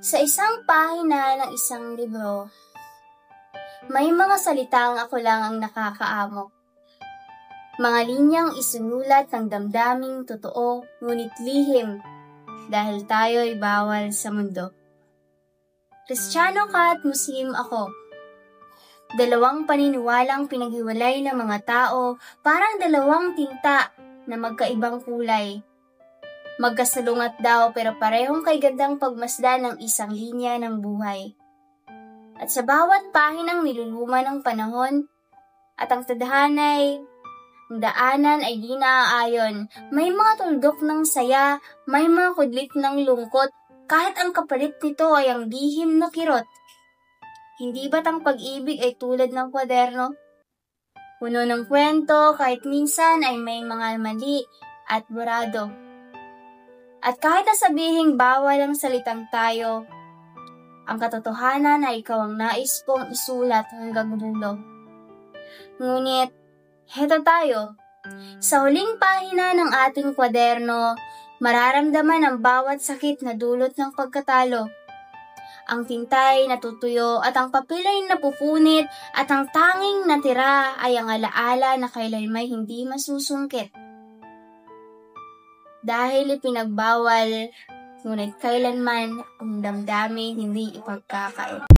Sa isang pahina ng isang libro, may mga salitang ako lang ang nakakaamok. Mga linyang isinulat ng damdaming totoo, ngunit lihim, dahil tayo'y bawal sa mundo. Kristiyano ka at Muslim ako. Dalawang paniniwalang pinaghiwalay ng mga tao, parang dalawang tinta na magkaibang kulay. Magkasalungat daw pero parehong kay gandang pagmasdan ng isang linya ng buhay. At sa bawat pahinang niluluma ng panahon, at ang tadhana'y ang daanan ay di naaayon, may mga tuldok ng saya, may mga kudlit ng lungkot, kahit ang kapalit nito ay ang lihim na kirot. Hindi ba't ang pag-ibig ay tulad ng kwaderno? Puno ng kwento, kahit minsan ay may mga mali at burado. At kahit nasabihing bawal ang salitang tayo, ang katotohanan ay ikaw ang nais kong isulat hanggang dulo. Ngunit, heto tayo. Sa huling pahina ng ating kwaderno, mararamdaman ang bawat sakit na dulot ng pagkatalo. Ang tintay natutuyo at ang papel ay napupunit at ang tanging natira ay ang alaala na kailanmay hindi masusungkit. Dahil ipinagbawal, ngunit kailanman ang damdamin hindi ipagkakait.